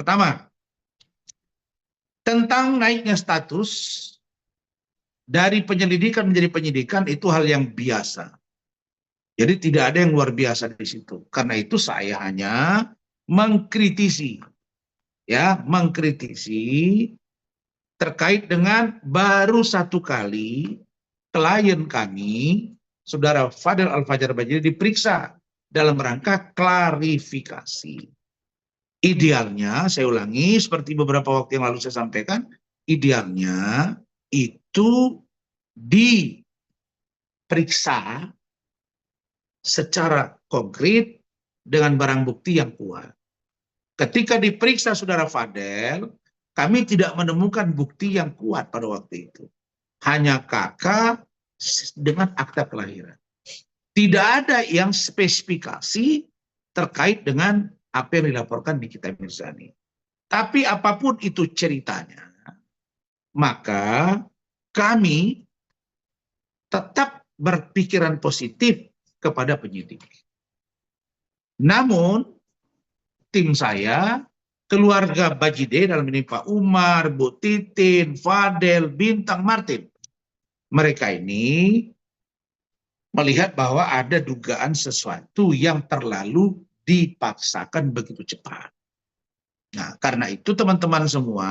Pertama, tentang naiknya status dari penyelidikan menjadi penyidikan itu hal yang biasa. Jadi tidak ada yang luar biasa di situ. Karena itu saya hanya mengkritisi, ya, mengkritisi terkait dengan baru satu kali klien kami, Saudara Fadel Al-Fajar Bajili, diperiksa dalam rangka klarifikasi. Idealnya, saya ulangi, seperti beberapa waktu yang lalu saya sampaikan, idealnya itu diperiksa secara konkret dengan barang bukti yang kuat. Ketika diperiksa Saudara Fadel, kami tidak menemukan bukti yang kuat pada waktu itu. Hanya KK dengan akta kelahiran. Tidak ada yang spesifikasi terkait dengan apa yang dilaporkan di Kitab Mirzani. Tapi apapun itu ceritanya, maka kami tetap berpikiran positif kepada penyidik. Namun, tim saya, keluarga Bajide dalam ini Pak Umar, Bu Titin, Fadel, Bintang, Martin, mereka ini melihat bahwa ada dugaan sesuatu yang terlalu dipaksakan begitu cepat. Nah, karena itu teman-teman semua,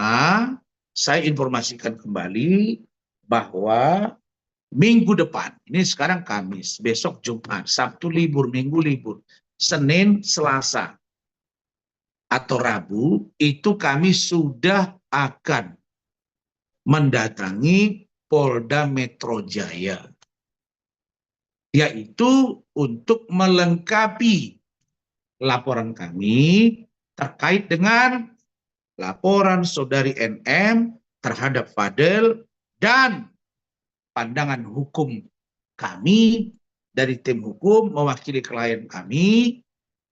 saya informasikan kembali bahwa minggu depan, ini sekarang Kamis, besok Jumat, Sabtu libur, Minggu libur, Senin, Selasa, atau Rabu, itu kami sudah akan mendatangi Polda Metro Jaya, yaitu untuk melengkapi laporan kami terkait dengan laporan Saudari NM terhadap Fadel dan pandangan hukum kami dari tim hukum mewakili klien kami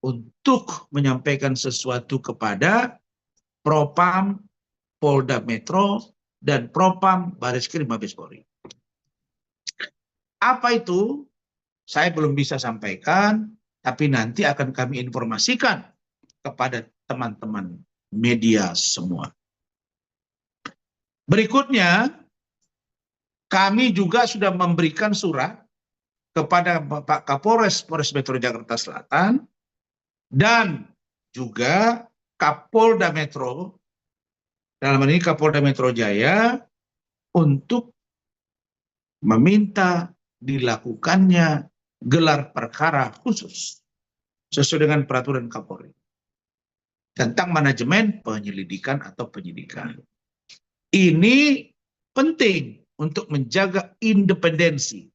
untuk menyampaikan sesuatu kepada Propam Polda Metro dan Propam Baris Krim Mabes Polri. Apa itu? Saya belum bisa sampaikan, tapi nanti akan kami informasikan kepada teman-teman media semua. Berikutnya, kami juga sudah memberikan surat kepada Bapak Kapolres Polres Metro Jakarta Selatan dan juga Kapolda Metro, dalam hal ini Kapolda Metro Jaya, untuk meminta dilakukannya gelar perkara khusus sesuai dengan peraturan Kapolri tentang manajemen penyelidikan atau penyidikan. Ini penting untuk menjaga independensi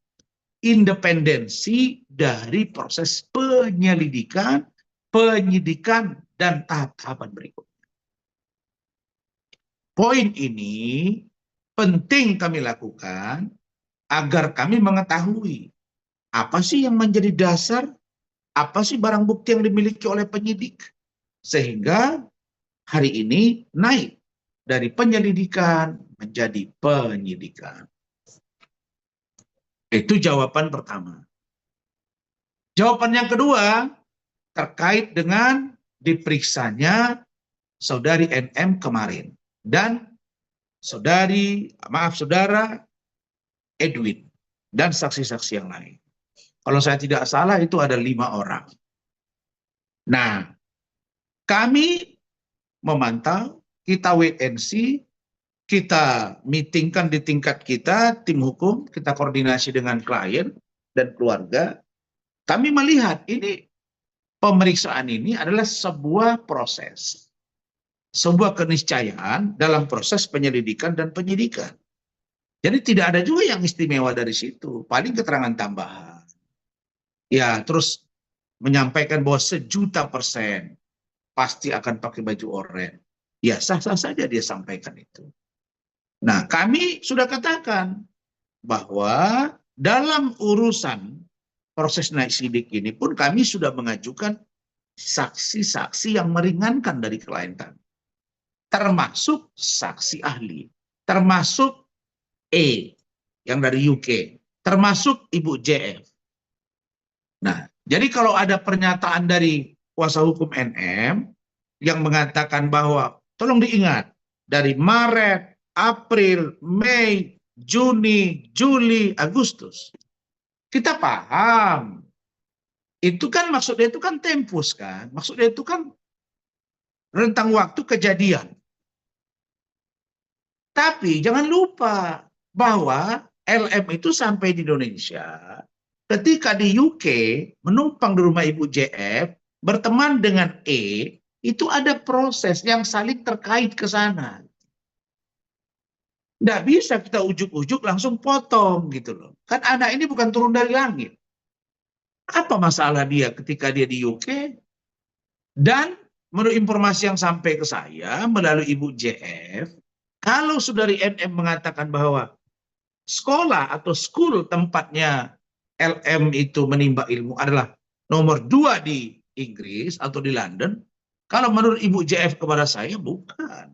dari proses penyelidikan, penyidikan, dan tahap-tahapan berikutnya. Poin ini penting kami lakukan agar kami mengetahui apa sih yang menjadi dasar, apa sih barang bukti yang dimiliki oleh penyidik, sehingga hari ini naik dari penyelidikan menjadi penyidikan. Itu jawaban pertama. Jawaban yang kedua terkait dengan diperiksanya Saudari NM kemarin dan Saudara Edwin dan saksi-saksi yang lain. Kalau saya tidak salah itu ada 5 orang. Nah, kami memantau, kita wait and see, kita meetingkan di tingkat kita, tim hukum, kita koordinasi dengan klien dan keluarga. Kami melihat ini pemeriksaan ini adalah sebuah proses, sebuah keniscayaan dalam proses penyelidikan dan penyidikan. Jadi tidak ada juga yang istimewa dari situ, paling keterangan tambahan. Ya, terus menyampaikan bahwa 1.000.000% pasti akan pakai baju oranye. Ya, sah-sah saja dia sampaikan itu. Nah, kami sudah katakan bahwa dalam urusan proses naik sidik ini pun kami sudah mengajukan saksi-saksi yang meringankan dari klien kami. Termasuk saksi ahli, termasuk E yang dari UK, termasuk Ibu JF. Nah, jadi kalau ada pernyataan dari kuasa hukum NM yang mengatakan bahwa tolong diingat, dari Maret, April, Mei, Juni, Juli, Agustus. Kita paham. Itu kan maksudnya itu kan tempus kan. Maksudnya itu kan rentang waktu kejadian. Tapi jangan lupa bahwa LM itu sampai di Indonesia ketika di UK menumpang di rumah Ibu JF, berteman dengan E, itu ada proses yang saling terkait ke sana. Nggak bisa kita ujuk-ujuk langsung potong gitu loh. Kan anak ini bukan turun dari langit. Apa masalah dia ketika dia di UK? Dan menurut informasi yang sampai ke saya melalui Ibu JF, kalau saudari NM mengatakan bahwa sekolah atau school tempatnya LM itu menimba ilmu adalah nomor 2 di Inggris atau di London, kalau menurut Ibu JF kepada saya bukan.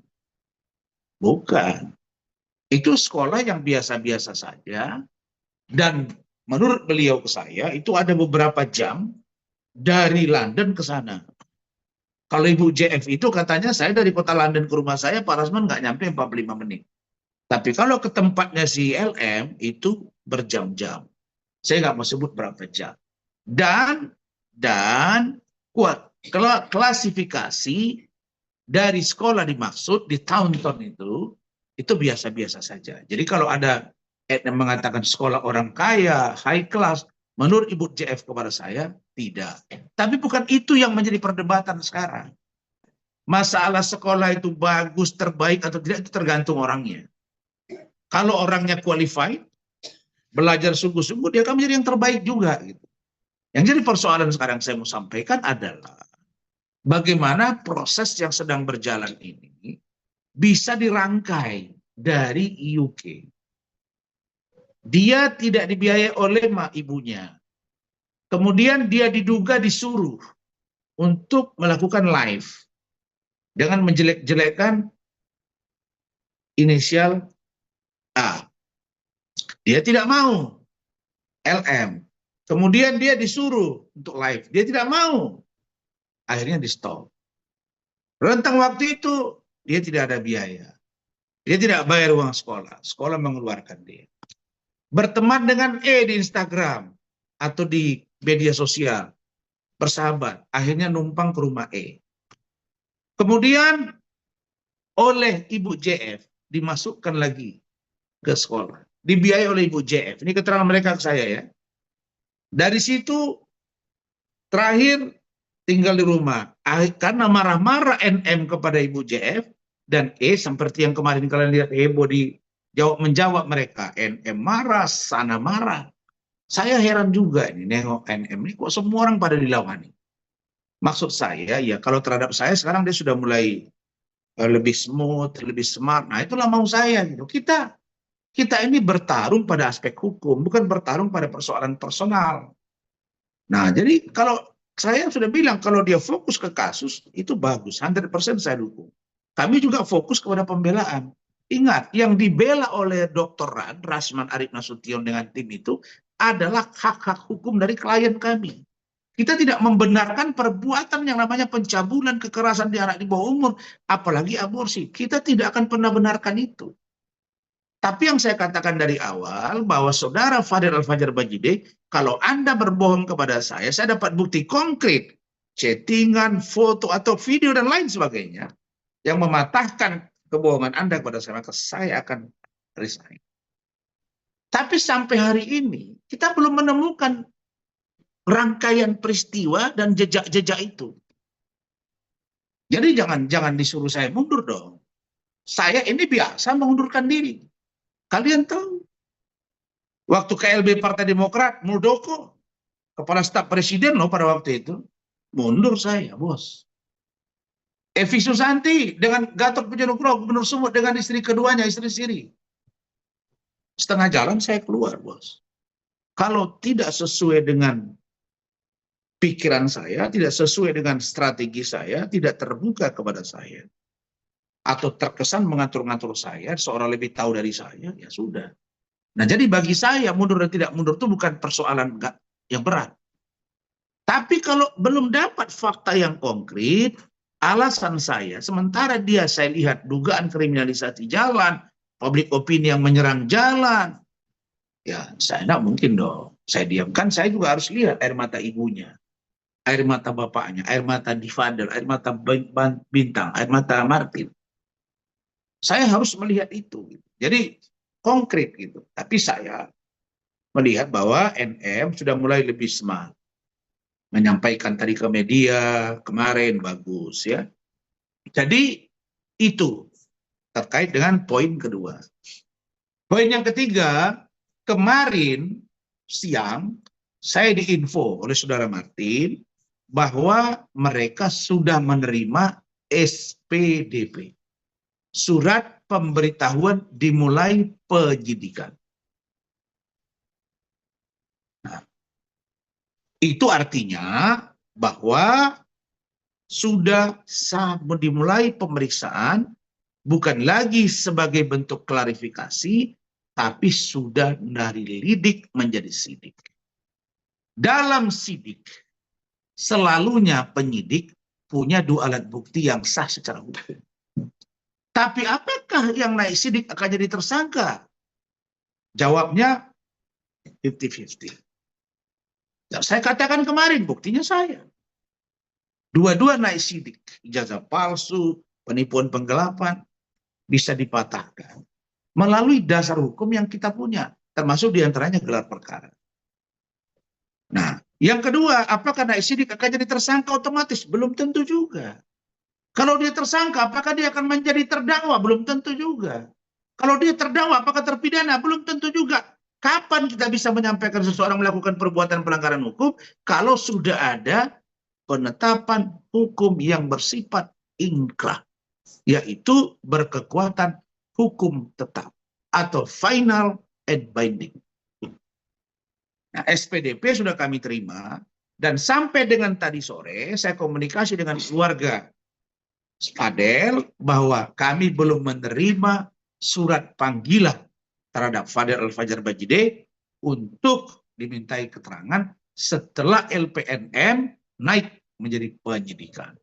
Bukan. Itu sekolah yang biasa-biasa saja, dan menurut beliau ke saya itu ada beberapa jam dari London ke sana. Kalau Ibu JF itu katanya saya dari kota London ke rumah saya, Pak Rasman nggak nyampe 45 menit. Tapi kalau ke tempatnya si LM itu berjam-jam. Saya nggak mau sebut berapa jam. Dan klasifikasi dari sekolah dimaksud di Taunton itu biasa-biasa saja. Jadi kalau ada yang mengatakan sekolah orang kaya, high class, menurut Ibu JF kepada saya, tidak. Tapi bukan itu yang menjadi perdebatan sekarang. Masalah sekolah itu bagus, terbaik atau tidak, itu tergantung orangnya. Kalau orangnya qualified, belajar sungguh-sungguh, dia akan menjadi yang terbaik juga. Gitu. Yang jadi persoalan sekarang saya mau sampaikan adalah bagaimana proses yang sedang berjalan ini bisa dirangkai dari UK. Dia tidak dibiayai oleh ibunya. Kemudian dia diduga disuruh untuk melakukan live dengan menjelek-jelekkan inisial A. Dia tidak mau LM. Kemudian dia disuruh untuk live. Dia tidak mau. Akhirnya di stop. Rentang waktu itu dia tidak ada biaya. Dia tidak bayar uang sekolah. Sekolah mengeluarkan dia. Berteman dengan E di Instagram atau di media sosial. Bersahabat. Akhirnya numpang ke rumah E. Kemudian oleh Ibu JF dimasukkan lagi ke sekolah. Dibiayai oleh Ibu JF. Ini keterangan mereka ke saya ya. Dari situ terakhir tinggal di rumah. Karena marah-marah NM kepada Ibu JF dan E, seperti yang kemarin kalian lihat heboh menjawab mereka. NM marah, sana marah. Saya heran juga ini nengok NM ini kok semua orang pada dilawani. Maksud saya ya kalau terhadap saya sekarang dia sudah mulai lebih smooth, lebih smart. Nah itulah mau saya gitu. Kita ini bertarung pada aspek hukum, bukan bertarung pada persoalan personal. Nah, jadi kalau saya sudah bilang, kalau dia fokus ke kasus, itu bagus. 100% saya dukung. Kami juga fokus kepada pembelaan. Ingat, yang dibela oleh Dr. Rasman Arief Nasution dengan tim itu adalah hak-hak hukum dari klien kami. Kita tidak membenarkan perbuatan yang namanya pencabulan, kekerasan di anak di bawah umur, apalagi aborsi. Kita tidak akan pernah benarkan itu. Tapi yang saya katakan dari awal bahwa saudara Fadil Al-Fajar Bajide, kalau Anda berbohong kepada saya dapat bukti konkret, chattingan, foto atau video dan lain sebagainya yang mematahkan kebohongan Anda kepada saya, maka saya akan resign. Tapi sampai hari ini kita belum menemukan rangkaian peristiwa dan jejak-jejak itu. Jadi jangan disuruh saya mundur dong. Saya ini biasa mengundurkan diri. Kalian tahu, waktu KLB Partai Demokrat, Muldoko, kepala staf presiden loh pada waktu itu, mundur saya, bos. Evi Susanti dengan Gatot Pujo-Nugroho, Gubernur Sumut dengan istri keduanya, istri Siri. Setengah jalan saya keluar, bos. Kalau tidak sesuai dengan pikiran saya, tidak sesuai dengan strategi saya, tidak terbuka kepada saya, atau terkesan mengatur-ngatur saya, seorang lebih tahu dari saya, ya sudah. Nah jadi bagi saya mundur dan tidak mundur itu bukan persoalan yang berat. Tapi kalau belum dapat fakta yang konkret, alasan saya, sementara dia saya lihat dugaan kriminalisasi jalan, public opini yang menyerang jalan, ya saya tidak mungkin dong. Saya diamkan, saya juga harus lihat air mata ibunya, air mata bapaknya, air mata Divader, air mata Bintang, air mata Martin. Saya harus melihat itu. Jadi konkret gitu. Tapi saya melihat bahwa NM sudah mulai lebih smart. Menyampaikan tadi ke media kemarin bagus ya. Jadi itu terkait dengan poin kedua. Poin yang ketiga, kemarin siang saya diinfo oleh saudara Martin bahwa mereka sudah menerima SPDP. Surat pemberitahuan dimulai penyidikan. Nah, itu artinya bahwa sudah dimulai pemeriksaan, bukan lagi sebagai bentuk klarifikasi, tapi sudah dari lidik menjadi sidik. Dalam sidik, selalunya penyidik punya dua alat bukti yang sah secara hukum. Tapi apakah yang naik sidik akan jadi tersangka? Jawabnya 50-50. Saya katakan kemarin, buktinya saya. Dua-dua naik sidik, ijazah palsu, penipuan penggelapan, bisa dipatahkan melalui dasar hukum yang kita punya, termasuk diantaranya gelar perkara. Nah, yang kedua, apakah naik sidik akan jadi tersangka otomatis? Belum tentu juga. Kalau dia tersangka, apakah dia akan menjadi terdakwa? Belum tentu juga. Kalau dia terdakwa, apakah terpidana? Belum tentu juga. Kapan kita bisa menyampaikan seseorang melakukan perbuatan pelanggaran hukum kalau sudah ada penetapan hukum yang bersifat inkrah, yaitu berkekuatan hukum tetap atau final and binding. Nah, SPDP sudah kami terima dan sampai dengan tadi sore saya komunikasi dengan keluarga Fadel bahwa kami belum menerima surat panggilan terhadap Fadel Al-Fajar Bajide untuk dimintai keterangan setelah LPNM naik menjadi penyidikan.